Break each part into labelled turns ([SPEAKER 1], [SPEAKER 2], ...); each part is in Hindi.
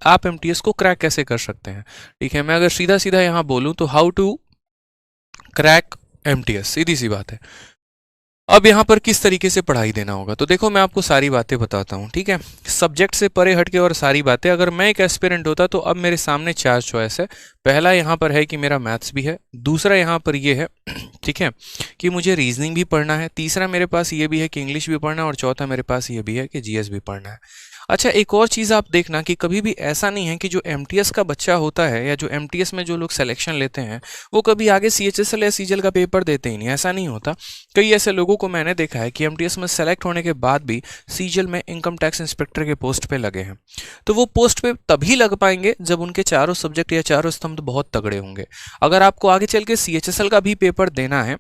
[SPEAKER 1] आप एमटीएस को क्रैक कैसे कर सकते हैं। ठीक है, मैं अगर सीधा सीधा यहाँ बोलूँ तो हाउ टू क्रैक एमटीएस, सीधी सी बात है। अब यहाँ पर किस तरीके से पढ़ाई देना होगा, तो देखो मैं आपको सारी बातें बताता हूँ। ठीक है, सब्जेक्ट से परे हटके और सारी बातें। अगर मैं एक एस्पिरेंट होता तो अब मेरे सामने 4 चॉइस है। पहला यहाँ पर है कि मेरा मैथ्स भी है, दूसरा यहाँ पर ये है ठीक है कि मुझे रीजनिंग भी पढ़ना है, तीसरा मेरे पास ये भी है कि इंग्लिश भी पढ़ना है, और चौथा मेरे पास ये भी है कि जीएस भी पढ़ना है। अच्छा, एक और चीज़ आप देखना कि कभी भी ऐसा नहीं है कि जो एमटीएस का बच्चा होता है या जो एमटीएस में जो लोग सिलेक्शन लेते हैं वो कभी आगे सीएचएसएल या सीजीएल का पेपर देते ही नहीं, ऐसा नहीं होता। कई ऐसे लोगों को मैंने देखा है कि एमटीएस में सेलेक्ट होने के बाद भी सीजीएल में इनकम टैक्स इंस्पेक्टर के पोस्ट पे लगे हैं। तो वो पोस्ट पे तभी लग पाएंगे जब उनके चारों सब्जेक्ट या चारों स्तंभ बहुत तगड़े होंगे। अगर आपको आगे चल के सीएचएसएल का भी पेपर देना है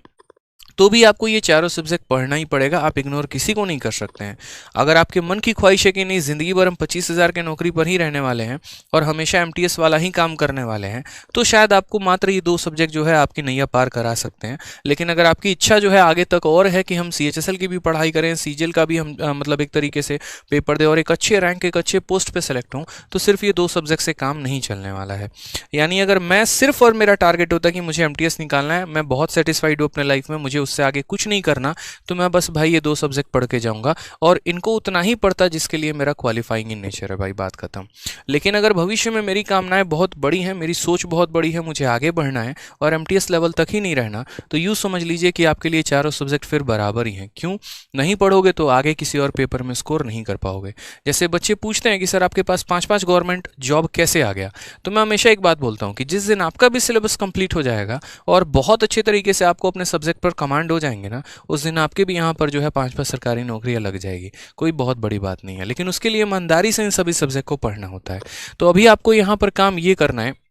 [SPEAKER 1] तो भी आपको ये चारों सब्जेक्ट पढ़ना ही पड़ेगा, आप इग्नोर किसी को नहीं कर सकते हैं। अगर आपके मन की ख्वाहिश है कि नहीं ज़िंदगी भर हम 25,000 के नौकरी पर ही रहने वाले हैं और हमेशा एमटीएस वाला ही काम करने वाले हैं, तो शायद आपको मात्र ये 2 सब्जेक्ट जो है आपकी नैया पार करा सकते हैं। लेकिन अगर आपकी इच्छा जो है आगे तक और है कि हम सीएचएसएल की भी पढ़ाई करें, सीजीएल का भी हम मतलब एक तरीके से पेपर दें और एक अच्छे रैंक, एक अच्छे पोस्ट पर सेलेक्ट हों, तो सिर्फ ये 2 सब्जेक्ट से काम नहीं चलने वाला है। यानी अगर मैं सिर्फ और मेरा टारगेट होता है कि मुझे एमटीएस निकालना है, मैं बहुत सेटिस्फाइड हूँ अपने लाइफ में, मुझे उससे आगे कुछ नहीं करना, तो मैं बस भाई ये 2 सब्जेक्ट पढ़ के जाऊंगा और इनको उतना ही पढ़ता जिसके लिए मेरा क्वालिफाइंग इन नेचर है, भाई बात खत्म। लेकिन अगर भविष्य में मेरी कामनाएं बहुत बड़ी हैं, मेरी सोच बहुत बड़ी है, मुझे आगे बढ़ना है और एमटीएस लेवल तक ही नहीं रहना, तो यूँ समझ लीजिए कि आपके लिए चारों सब्जेक्ट फिर बराबर ही हैं। क्यों? नहीं पढ़ोगे तो आगे किसी और पेपर में स्कोर नहीं कर पाओगे। जैसे बच्चे पूछते हैं कि सर आपके पास 5-5 गवर्नमेंट जॉब कैसे आ गया, तो मैं हमेशा एक बात बोलता हूँ कि जिस दिन आपका भी सिलेबस कंप्लीट हो जाएगा और बहुत अच्छे तरीके से आपको अपने सब्जेक्ट पर कमांड हो जाएंगे ना, उस दिन आपके भी यहाँ पर जो है 5-5 सरकारी नौकरियां लग जाएगी। कोई बहुत बड़ी बात नहीं है, लेकिन उसके लिए ईमानदारी से इन सभी सब्जेक्ट को पढ़ना होता है। तो अभी आपको यहाँ पर काम ये करना है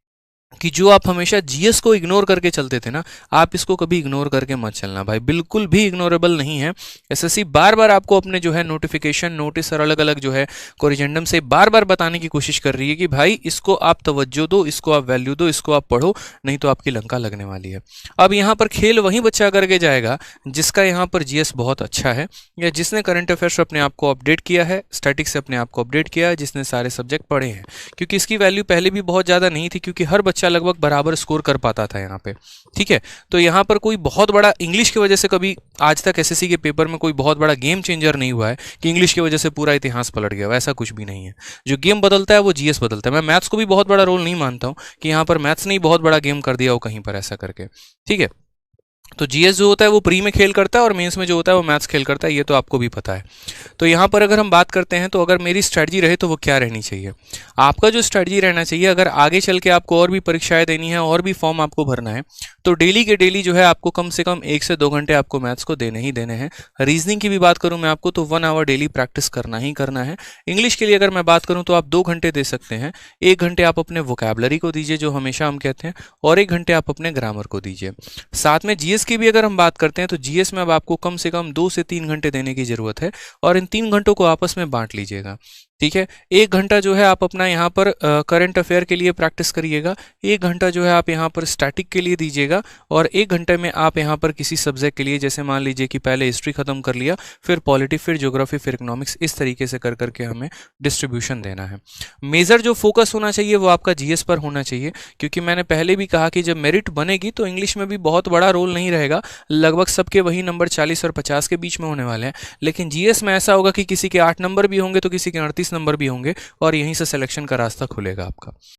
[SPEAKER 1] कि जो आप हमेशा जीएस को इग्नोर करके चलते थे ना, आप इसको कभी इग्नोर करके मत चलना भाई, बिल्कुल भी इग्नोरेबल नहीं है। एसएससी बार बार आपको अपने जो है नोटिफिकेशन, नोटिस और अलग अलग जो है कोरिजेंडम से बार बार बताने की कोशिश कर रही है कि भाई इसको आप तवज्जो दो, इसको आप वैल्यू दो, इसको आप पढ़ो, नहीं तो आपकी लंका लगने वाली है। अब यहाँ पर खेल वही बच्चा करके जाएगा जिसका यहाँ पर जीएस बहुत अच्छा है, या जिसने करंट अफेयर्स अपने आप को अपडेट किया है, स्टैटिक्स से अपने आप को अपडेट किया है, जिसने सारे सब्जेक्ट पढ़े हैं। क्योंकि इसकी वैल्यू पहले भी बहुत ज़्यादा नहीं थी, क्योंकि हर बच्चा लगभग बराबर स्कोर कर पाता था यहाँ पे। ठीक है, तो यहाँ पर कोई बहुत बड़ा इंग्लिश की वजह से कभी आज तक एसएससी के पेपर में कोई बहुत बड़ा गेम चेंजर नहीं हुआ है कि इंग्लिश की वजह से पूरा इतिहास पलट गया, वैसा कुछ भी नहीं है। जो गेम बदलता है वो जीएस बदलता है। मैं मैथ्स को भी बहुत बड़ा रोल नहीं मानता हूँ कि यहाँ पर मैथ्स ने बहुत बड़ा गेम कर दिया हो कहीं पर ऐसा करके। ठीक है, तो जीएस जो होता है वो प्री में खेल करता है और मेंस में जो होता है वो मैथ्स खेल करता है, ये तो आपको भी पता है। तो यहाँ पर अगर हम बात करते हैं तो अगर मेरी स्ट्रेटजी रहे तो वो क्या रहनी चाहिए, आपका जो स्ट्रेटजी रहना चाहिए, अगर आगे चल के आपको और भी परीक्षाएं देनी है और भी फॉर्म आपको भरना है, तो डेली के डेली जो है आपको कम से कम 1 से 2 घंटे आपको मैथ्स को देने ही देने हैं। रीजनिंग की भी बात करूँ मैं आपको तो 1 आवर डेली प्रैक्टिस करना ही करना है। इंग्लिश के लिए अगर मैं बात करूँ तो आप 2 घंटे दे सकते हैं। 1 घंटे आप अपने वोकैबलरी को दीजिए जो हमेशा हम कहते हैं, और 1 घंटे आप अपने ग्रामर को दीजिए। साथ में जीएस की भी अगर हम बात करते हैं तो जीएस में अब आपको कम से कम 2 से 3 घंटे देने की जरूरत है, और इन 3 घंटों को आपस में बांट लीजिएगा। ठीक है, 1 घंटा जो है आप अपना यहाँ पर करंट अफेयर के लिए प्रैक्टिस करिएगा, 1 घंटा जो है आप यहाँ पर स्टैटिक के लिए दीजिएगा, और 1 घंटे में आप यहाँ पर किसी सब्जेक्ट के लिए, जैसे मान लीजिए कि पहले हिस्ट्री खत्म कर लिया, फिर पॉलिटी, फिर ज्योग्राफी, फिर इकोनॉमिक्स, इस तरीके से कर करके हमें डिस्ट्रीब्यूशन देना है। मेजर जो फोकस होना चाहिए वो आपका जीएस पर होना चाहिए, क्योंकि मैंने पहले भी कहा कि जब मेरिट बनेगी तो इंग्लिश में भी बहुत बड़ा रोल नहीं रहेगा, लगभग सबके वही नंबर 40 और 50 के बीच में होने वाले हैं। लेकिन जीएस में ऐसा होगा कि किसी के 8 नंबर भी होंगे तो किसी के 38 नंबर भी होंगे, और यहीं से सिलेक्शन का रास्ता खुलेगा आपका।